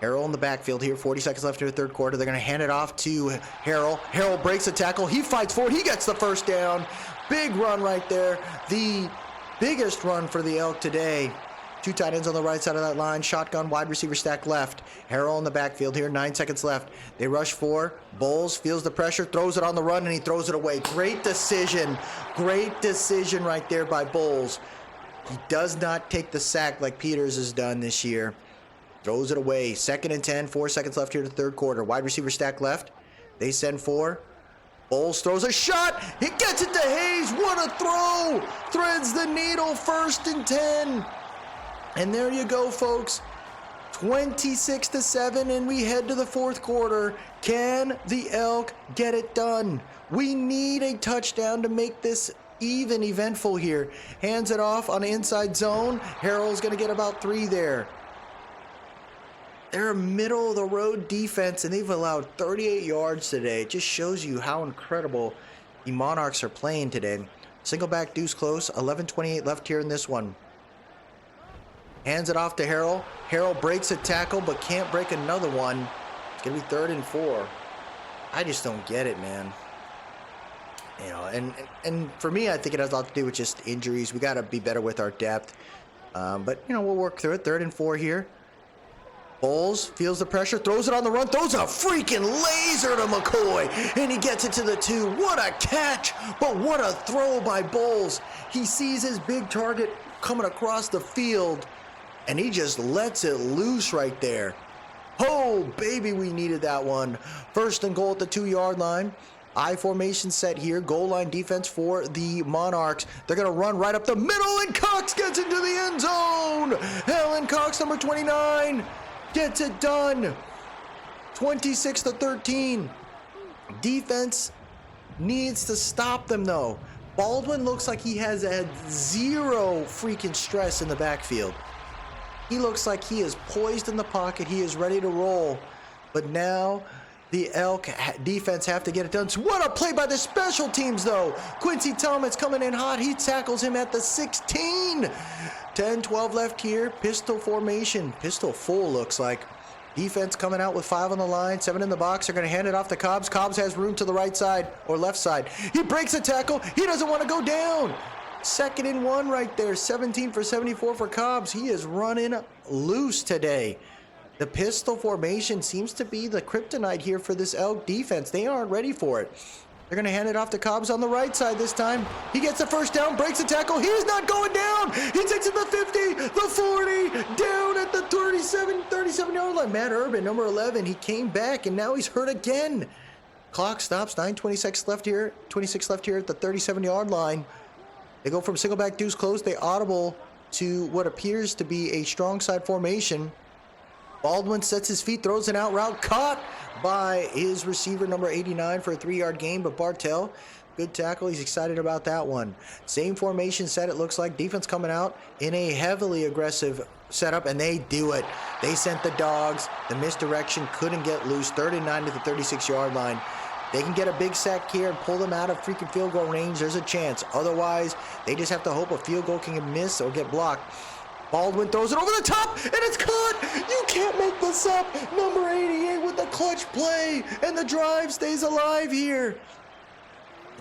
Harrell in the backfield here, 40 seconds left in the third quarter. They're going to hand it off to Harrell. Harrell breaks a tackle. He fights for it. He gets the first down. Big run right there. The biggest run for the Elk today. 2 tight ends on the right side of that line. Shotgun, wide receiver stack left. Harrell in the backfield here, 9 seconds left. They rush 4. Bowles feels the pressure, throws it on the run, and he throws it away. Great decision. Great decision right there by Bowles. He does not take the sack like Peters has done this year. Throws it away. 2nd and 10, 4 seconds left here in the third quarter. Wide receiver stack left. They send 4. Bowles throws a shot. He gets it to Hayes. What a throw. Threads the needle. 1st and 10. And there you go, folks. 26-7, and we head to the fourth quarter. Can the Elk get it done? We need a touchdown to make this even eventful here. Hands it off on the inside zone. Harrell's going to get about 3 there. They're a middle-of-the-road defense, and they've allowed 38 yards today. It just shows you how incredible the Monarchs are playing today. Single back deuce close. 11:28 left here in this one. Hands it off to Harrell. Harrell breaks a tackle, but can't break another one. It's going to be 3rd and 4. I just don't get it, man. You know, and for me, I think it has a lot to do with just injuries. We got to be better with our depth. But, you know, we'll work through it. 3rd and 4 here. Bowles feels the pressure, throws it on the run, throws a freaking laser to McCoy, and he gets it to the 2. What a catch, but what a throw by Bowles. He sees his big target coming across the field, and he just lets it loose right there. Oh, baby, we needed that one. 1st and goal at the 2-yard line. I formation set here. Goal line defense for the Monarchs. They're going to run right up the middle, and Cox gets into the end zone. Helen Cox, number 29, gets it done. 26-13. Defense needs to stop them, though. Baldwin looks like he has had 0 freaking stress in the backfield. He looks like he is poised in the pocket. He is ready to roll. But now the Elk defense have to get it done. So what a play by the special teams, though. Quincy Thomas coming in hot. He tackles him at the 16. 10-12 left here. Pistol formation. Pistol full, looks like. Defense coming out with 5 on the line, 7 in the box. They're going to hand it off to Cobbs. Cobbs has room to the right side or left side. He breaks a tackle. He doesn't want to go down. 2nd and 1 right there. 17 for 74 for Cobbs. He is running loose today. The pistol formation seems to be the kryptonite here for this Elk defense. They aren't ready for it. They're going to hand it off to Cobbs on the right side this time. He gets the first down, breaks the tackle. He's not going down. He takes it to the 50, the 40, down at the 37-yard line. Matt Urban, number 11, he came back, and now he's hurt again. Clock stops, 9:26 left here, 26 left here at the 37-yard line. They go from single back deuce close. They audible to what appears to be a strong side formation. Baldwin sets his feet, throws an out route, caught by his receiver, number 89, for a 3-yard gain, but Bartell, good tackle. He's excited about that one. Same formation set, it looks like. Defense coming out in a heavily aggressive setup, and they do it. They sent the dogs. The misdirection couldn't get loose. 3rd and 9 to the 36-yard line. They can get a big sack here and pull them out of freaking field goal range. There's a chance. Otherwise, they just have to hope a field goal can miss or get blocked. Baldwin throws it over the top, and it's caught! You can't make this up! Number 88 with the clutch play, and the drive stays alive here.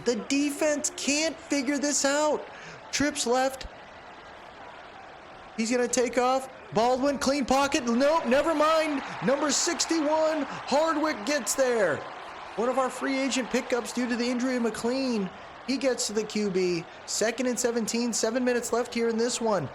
The defense can't figure this out. Trips left. He's going to take off. Baldwin, clean pocket. Nope, never mind. Number 61, Hardwick gets there. One of our free agent pickups due to the injury of McLean. He gets to the QB. 2nd and 17, 7 minutes left here in this one.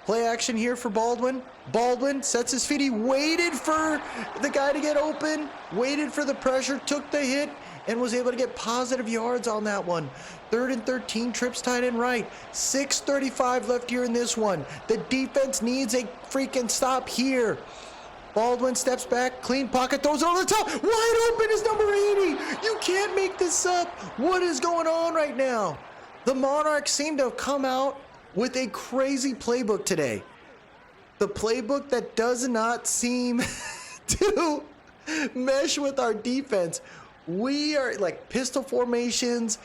Play action here for Baldwin. Baldwin sets his feet. He waited for the guy to get open, waited for the pressure, took the hit, and was able to get positive yards on that one. 3rd and 13, Trips tight end right. 6:35 left here in this one. The defense needs a freaking stop here. Baldwin steps back, clean pocket, throws it over the top. Wide open is number 80. You can't make this up. What is going on right now? The Monarchs seem to have come out with a crazy playbook today. The playbook that does not seem to mesh with our defense. We are like pistol formations,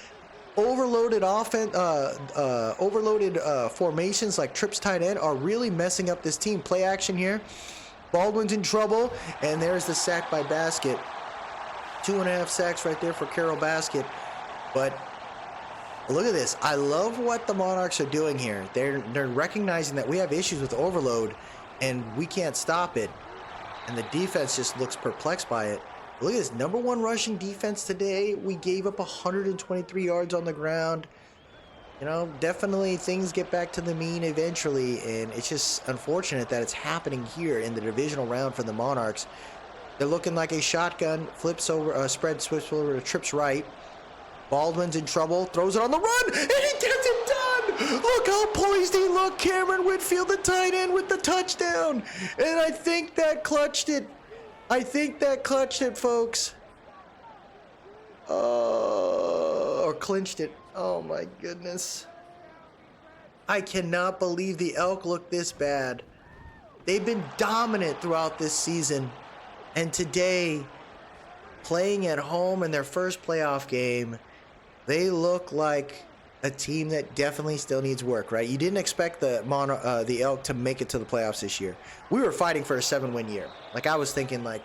overloaded formations like trips tight end are really messing up this team. Play action here. Baldwin's in trouble, and there's the sack by Basket. 2.5 sacks right there for Carroll Basket. But look at this. I love what the Monarchs are doing here. They're recognizing that we have issues with overload, and we can't stop it. And the defense just looks perplexed by it. Look at this. Number 1 rushing defense today. We gave up 123 yards on the ground. You know, definitely things get back to the mean eventually, and it's just unfortunate that it's happening here in the divisional round for the Monarchs. They're looking like a shotgun, flips over, spread, switch over to Trips right. Baldwin's in trouble, throws it on the run, and he gets it done! Look how poised he looked, Cameron Whitfield, the tight end, with the touchdown. And I think that clutched it. I think that clutched it, folks. Or clinched it. Oh my goodness. I cannot believe the Elk look this bad. They've been dominant throughout this season. And today, playing at home in their first playoff game, they look like a team that definitely still needs work, right? You didn't expect the Elk to make it to the playoffs this year. We were fighting for a 7-win year. Like, I was thinking, like,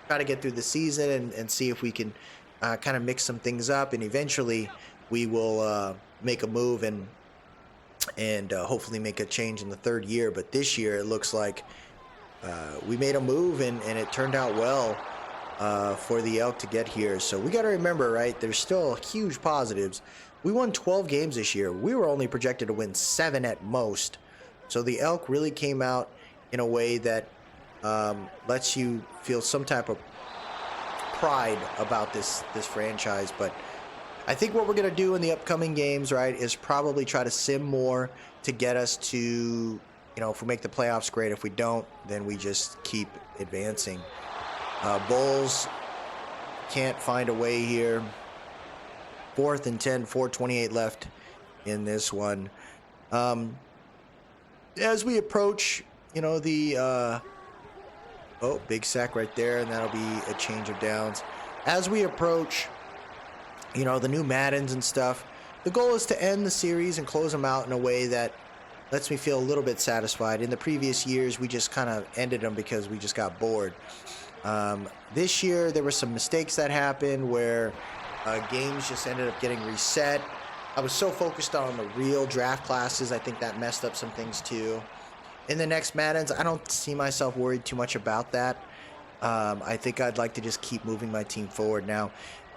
try to get through the season and see if we can kind of mix some things up, and eventually we will make a move and hopefully make a change in the 3rd year. But this year it looks like we made a move, and it turned out well for the Elk to get here. So we got to remember, right, there's still huge positives. We won 12 games this year. We were only projected to win 7 at most. So the Elk really came out in a way that lets you feel some type of pride about this franchise. But I think what we're going to do in the upcoming games, right, is probably try to sim more to get us to, you know, if we make the playoffs, great. If we don't, then we just keep advancing. Bulls can't find a way here. 4th and 10, 4:28 left in this one. As we approach, you know, the big sack right there, and that'll be a change of downs. As we approach, you know, the new Maddens and stuff, the goal is to end the series and close them out in a way that lets me feel a little bit satisfied. In the previous years, we just kind of ended them because we just got bored. This year, there were some mistakes that happened where games just ended up getting reset. I was so focused on the real draft classes, I think that messed up some things too. In the next Maddens, I don't see myself worried too much about that. I think I'd like to just keep moving my team forward. Now,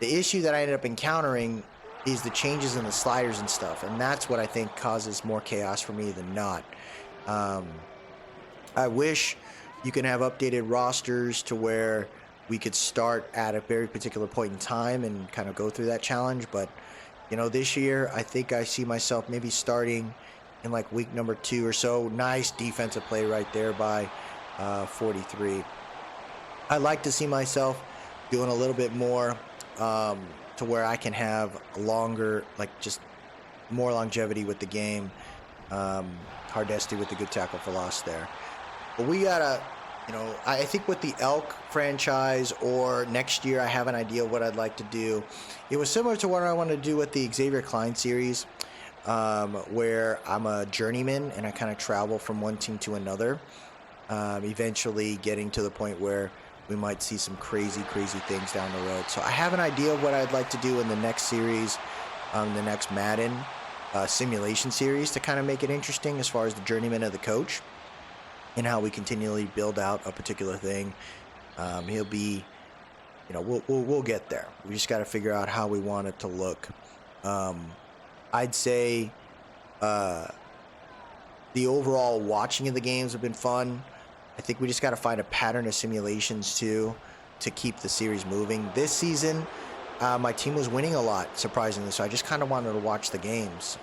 The issue that I ended up encountering is the changes in the sliders and stuff, and that's what I think causes more chaos for me than not. I wish you can have updated rosters to where we could start at a very particular point in time and kind of go through that challenge, but you know, this year I think I see myself maybe starting in like week number 2 or so. Nice defensive play right there by 43. I'd like to see myself doing a little bit more to where I can have longer, like just more longevity with the game. Hardesty with the good tackle for loss there. But we gotta, you know, I think with the Elk franchise, or next year I have an idea of what I'd like to do. It was similar to what I wanted to do with the Xavier Klein series, where I'm a journeyman and I kind of travel from one team to another, eventually getting to the point where we might see some crazy things down the road. So I have an idea of what I'd like to do in the next series, the next Madden simulation series, to kind of make it interesting as far as the journeyman of the coach and how we continually build out a particular thing. He'll be, you know, we'll get there. We just got to figure out how we want it to look. I'd say the overall watching of the games have been fun. I think we just got to find a pattern of simulations too to keep the series moving. This season, my team was winning a lot, surprisingly, so I just kind of wanted to watch the games.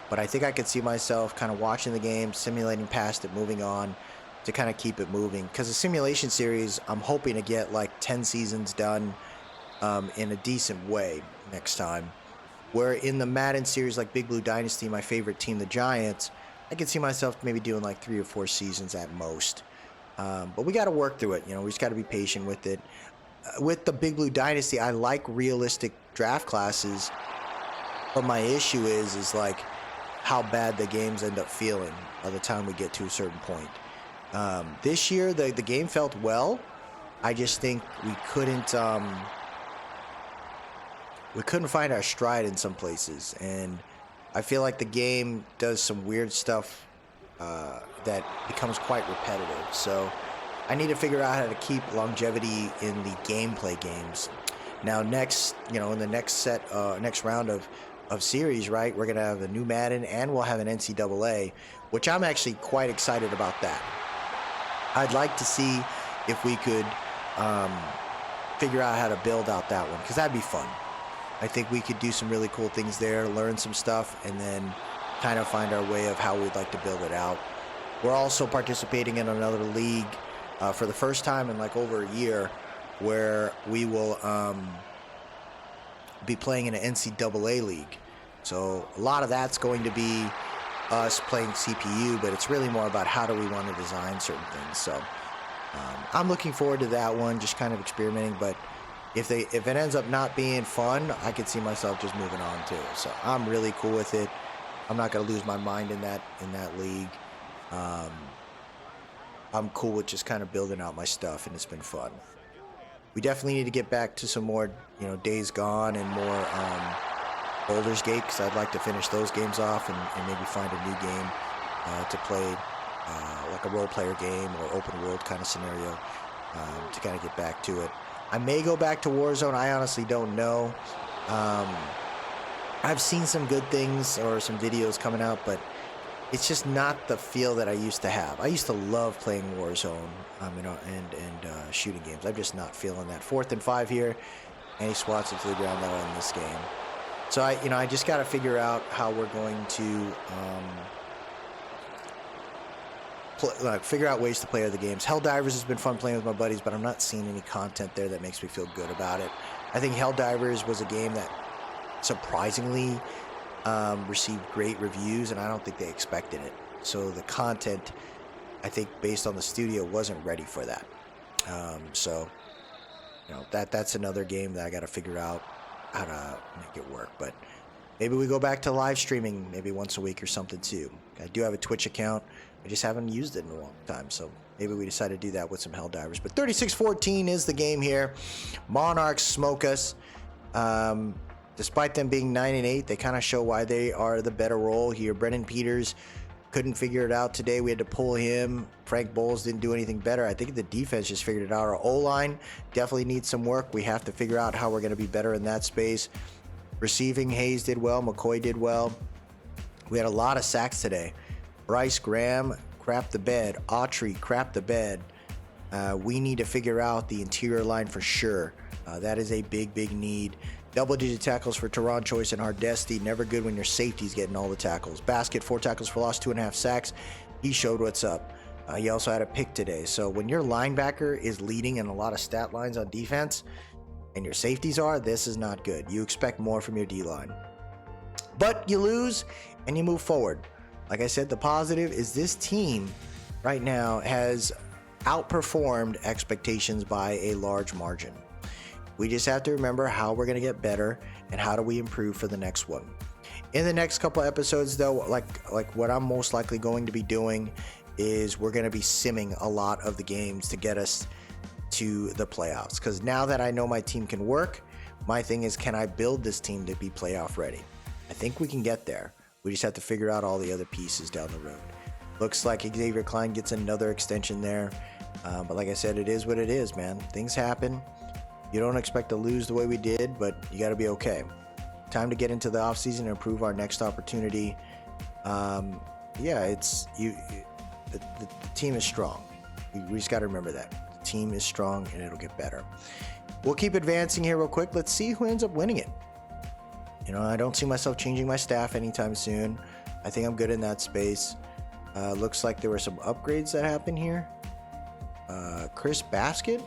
But I think I could see myself kind of watching the game, simulating past it, moving on to kind of keep it moving. Because the simulation series, I'm hoping to get like 10 seasons done in a decent way next time. Where in the Madden series, like Big Blue Dynasty, my favorite team, the Giants, I could see myself maybe doing like 3 or 4 seasons at most. But we got to work through it. You know, we just got to be patient with it. With the Big Blue Dynasty, I like realistic draft classes. But my issue is like how bad the games end up feeling by the time we get to a certain point. This year, the game felt well. I just think we couldn't find our stride in some places. And I feel like the game does some weird stuff that becomes quite repetitive. So I need to figure out how to keep longevity in the gameplay games. Now, next, you know, in the next round of series, right, we're gonna have a new Madden and we'll have an NCAA, which I'm actually quite excited about that. I'd like to see if we could figure out how to build out that one, because that'd be fun. I think we could do some really cool things there, learn some stuff, and then kind of find our way of how we'd like to build it out. We're also participating in another league for the first time in like over a year, where we will be playing in an NCAA league. So a lot of that's going to be us playing CPU, but it's really more about how do we want to design certain things. So I'm looking forward to that one, just kind of experimenting. But if it ends up not being fun, I could see myself just moving on too. So I'm really cool with it. I'm not going to lose my mind in that league. I'm cool with just kind of building out my stuff, and it's been fun. We definitely need to get back to some more, you know, Days Gone and more Baldur's Gate, because I'd like to finish those games off and maybe find a new game to play, like a role-player game or open world kind of scenario, to kind of get back to it. I may go back to Warzone. I honestly don't know. I've seen some good things or some videos coming out, but it's just not the feel that I used to have. I used to love playing Warzone, you know, and shooting games. I'm just not feeling that. 4th and 5 here, and he swats it to the ground. That'll end this game. So I just got to figure out how we're going to figure out ways to play other games. Helldivers has been fun playing with my buddies, but I'm not seeing any content there that makes me feel good about it. I think Helldivers was a game that surprisingly received great reviews, and I don't think they expected it. So the content, I think, based on the studio, wasn't ready for that. So, you know, that's another game that I got to figure out how to make it work. But maybe we go back to live streaming maybe once a week or something too. I do have a Twitch account. I just haven't used it in a long time, so maybe we decide to do that with some Helldivers. But 36-14 is the game here. Monarchs smoke us. Despite them being 9-8, they kind of show why they are the better role here. Brennan Peters couldn't figure it out today. We had to pull him. Frank Bowles didn't do anything better. I think the defense just figured it out. Our O-line definitely needs some work. We have to figure out how we're going to be better in that space. Receiving, Hayes did well. McCoy did well. We had a lot of sacks today. Bryce Graham crapped the bed. Autry crapped the bed. We need to figure out the interior line for sure. That is a big need. Double-digit tackles for Teron Choice and Hardesty. Never good when your safety's getting all the tackles. Basket, 4 tackles for loss, 2.5 sacks. He showed what's up. He also had a pick today. So when your linebacker is leading in a lot of stat lines on defense and your safeties are, this is not good. You expect more from your D-line. But you lose and you move forward. Like I said, the positive is this team right now has outperformed expectations by a large margin. We just have to remember how we're going to get better and how do we improve for the next one. In the next couple episodes, though, like what I'm most likely going to be doing is we're going to be simming a lot of the games to get us to the playoffs. Because now that I know my team can work, my thing is, can I build this team to be playoff ready? I think we can get there. We just have to figure out all the other pieces down the road. Looks like Xavier Klein gets another extension there. But like I said, it is what it is, man. Things happen. You don't expect to lose the way we did, but you got to be okay. Time to get into the offseason and improve our next opportunity. The team is strong. We just got to remember that. The team is strong and it'll get better. We'll keep advancing here real quick. Let's see who ends up winning it. You know, I don't see myself changing my staff anytime soon. I think I'm good in that space. Looks like there were some upgrades that happened here. Chris Basket.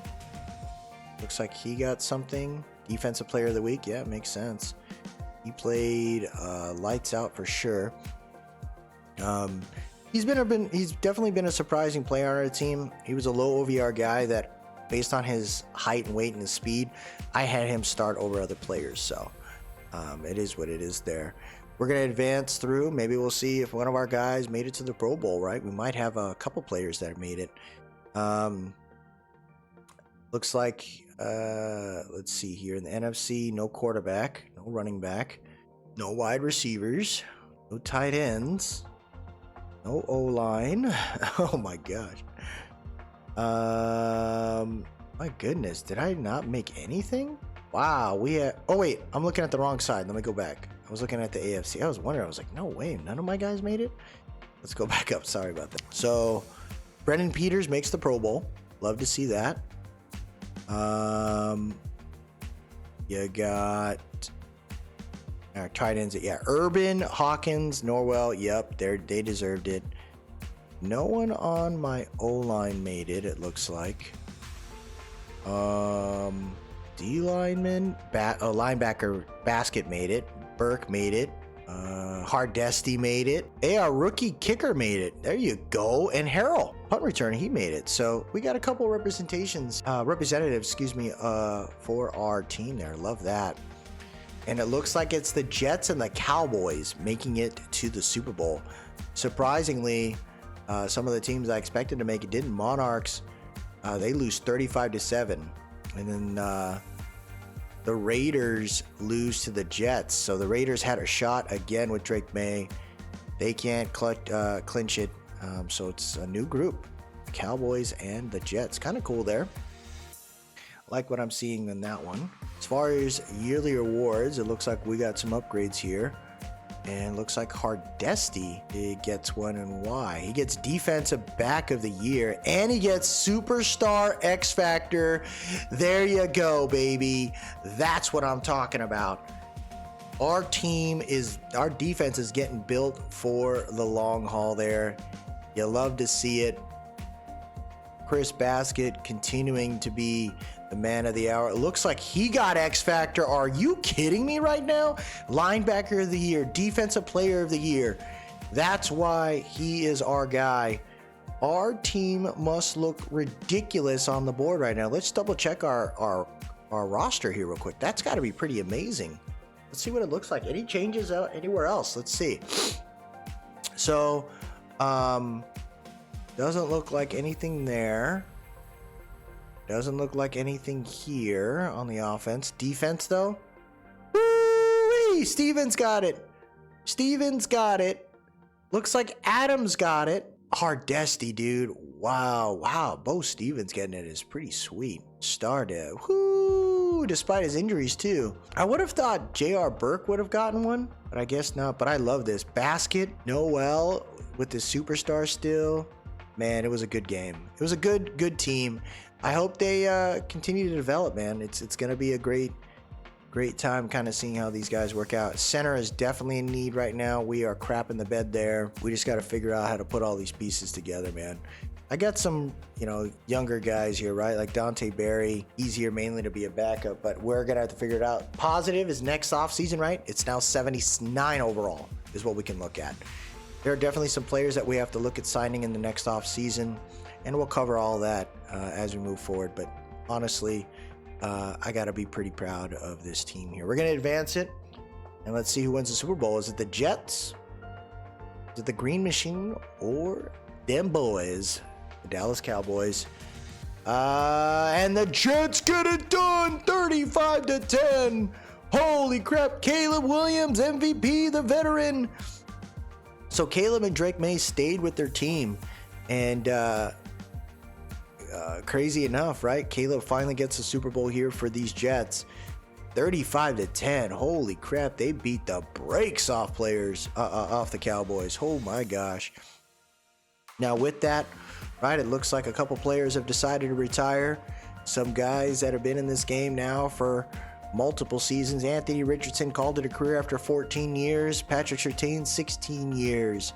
Looks like he got something. Defensive Player of the Week. Yeah, it makes sense. He played lights out for sure. He's definitely been a surprising player on our team. He was a low OVR guy that, based on his height and weight and his speed, I had him start over other players. So it is what it is there. We're going to advance through. Maybe we'll see if one of our guys made it to the Pro Bowl, right? We might have a couple players that made it. Looks like, let's see here. In the NFC, no quarterback, no running back, no wide receivers, no tight ends, no O-line. Oh my gosh. My goodness, did I not make anything? Wow, we had, oh wait, I'm looking at the wrong side. Let me go back. I was looking at the AFC. I was wondering, I was like, no way, none of my guys made it? Let's go back up. Sorry about that. So, Brendan Peters makes the Pro Bowl. Love to see that. You got our tight ends. Yeah, Urban, Hawkins, Norwell. Yep, they deserved it. No one on my O-line made it, it looks like. D-lineman, linebacker Basket made it. Burke made it. Hardesty made it. Hey, our rookie kicker made it. There you go. And Harrell, punt return, he made it. So we got a couple representatives, for our team there. Love that. And it looks like it's the Jets and the Cowboys making it to the Super Bowl. Surprisingly, some of the teams I expected to make it didn't. Monarchs, they lose 35-7. And then the Raiders lose to the Jets. So the Raiders had a shot again with Drake May. They can't clinch it. So it's a new group. Cowboys and the Jets. Kind of cool there. Like what I'm seeing in that one. As far as yearly awards, it looks like we got some upgrades here. And looks like Hardesty gets one, and why? He gets Defensive Back of the Year, and he gets Superstar X Factor. There you go, baby. That's what I'm talking about. Our defense is getting built for the long haul there. You love to see it. Chris Basket continuing to be the man of the hour. It looks like he got X Factor. Are you kidding me right now? Linebacker of the Year, Defensive Player of the Year. That's why he is our guy. Our team must look ridiculous on the board right now. Let's double check our roster here real quick. That's got to be pretty amazing. Let's see what it looks like. Any changes out anywhere else? Let's see. So, doesn't look like anything there. Doesn't look like anything here on the offense. Defense, though. Woo-wee! Stevens got it. Stevens got it. Looks like Adams got it. Hardesty, dude. Wow. Bo Stevens getting it is pretty sweet. Stardew. Whoo! Despite his injuries, too. I would have thought J.R. Burke would have gotten one, but I guess not. But I love this. Basket, Noel with the superstar still. Man, it was a good game. It was a good team. I hope they continue to develop, man. It's going to be a great time kind of seeing how these guys work out. Center is definitely in need right now. We are crapping the bed there. We just got to figure out how to put all these pieces together, man. I got some, younger guys here, right? Like Dante Berry. He's here mainly to be a backup, but we're going to have to figure it out. Positive is next offseason, right? It's now 79 overall is what we can look at. There are definitely some players that we have to look at signing in the next offseason, and we'll cover all that as we move forward. But honestly, I got to be pretty proud of this team here. We're going to advance it, and let's see who wins the Super Bowl. Is it the Jets? Is it the Green Machine? Or them boys, the Dallas Cowboys? And the Jets get it done, 35-10. Holy crap. Caleb Williams, MVP, the veteran. So Caleb and Drake May stayed with their team, and crazy enough, right? Caleb finally gets a Super Bowl here for these Jets. 35-10. Holy crap. They beat the brakes off players, off the Cowboys. Oh my gosh. Now with that, right, it looks like a couple players have decided to retire. Some guys that have been in this game now for multiple seasons. Anthony Richardson called it a career after 14 years. Patrick Surtain, 16 years.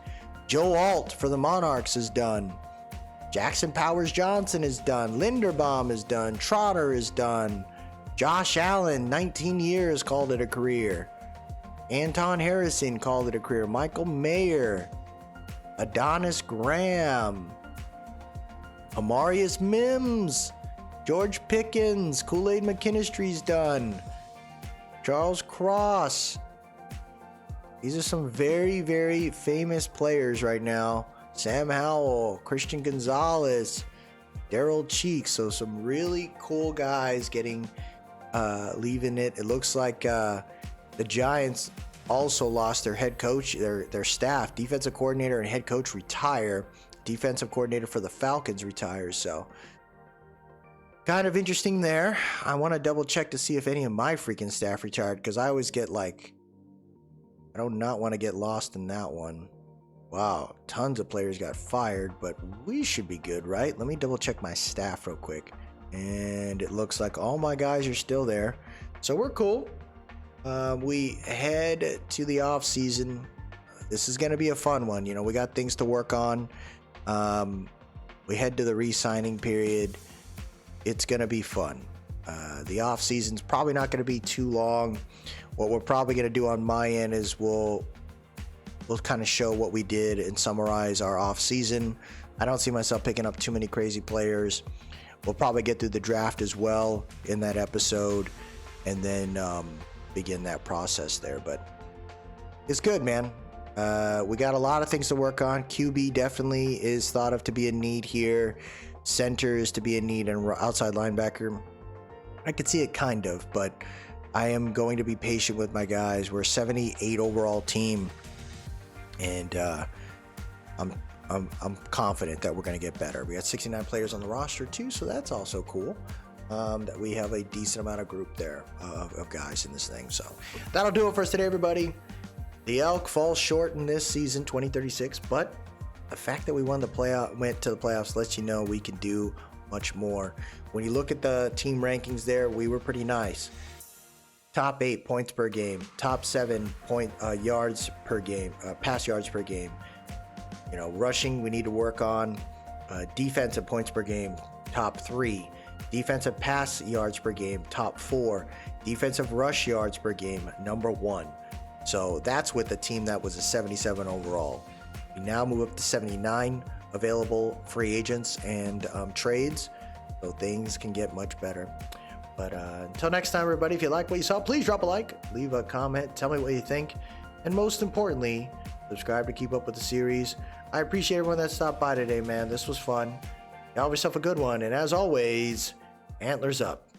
Joe Alt for the Monarchs is done. Jackson Powers Johnson is done. Linderbaum is done. Trotter is done. Josh Allen, 19 years, called it a career. Anton Harrison called it a career. Michael Mayer. Adonis Graham. Amarius Mims. George Pickens. Kool-Aid McKinstry's done. Charles Cross. These are some very, very famous players right now. Sam Howell, Christian Gonzalez, Daryl Cheek. So some really cool guys getting leaving it. It looks like the Giants also lost their head coach, their staff, defensive coordinator and head coach retire. Defensive coordinator for the Falcons retires. So kind of interesting there. I want to double check to see if any of my freaking staff retired, because I always get I do not want to get lost in that one. Wow, tons of players got fired, but we should be good, right? Let me double check my staff real quick. And it looks like all my guys are still there. So we're cool. We head to the off season. This is going to be a fun one. We got things to work on. We head to the re-signing period. It's going to be fun. The off season's probably not going to be too long. What we're probably going to do on my end is we'll kind of show what we did and summarize our off season. I don't see myself picking up too many crazy players. We'll probably get through the draft as well in that episode, and then begin that process there. But it's good, man. We got a lot of things to work on. QB definitely is thought of to be a need here. Center is to be a need, and outside linebacker, I could see it kind of, but I am going to be patient with my guys. We're a 78 overall team, and I'm confident that we're going to get better. We got 69 players on the roster too, so that's also cool. That we have a decent amount of group there of guys in this thing. So that'll do it for us today, everybody. The Elk falls short in this season, 2036, but the fact that we went to the playoffs lets you know we can do much more. When you look at the team rankings there, we were pretty nice. Top 8 points per game, top 7 yards per game, pass yards per game. Rushing we need to work on. Defensive points per game, top 3. Defensive pass yards per game, top 4. Defensive rush yards per game, number 1. So that's with a team that was a 77 overall. We now move up to 79 available free agents and trades. So things can get much better. But until next time, everybody, if you like what you saw, please drop a like, leave a comment, tell me what you think. And most importantly, subscribe to keep up with the series. I appreciate everyone that stopped by today, man. This was fun. Have yourself a good one. And as always, antlers up.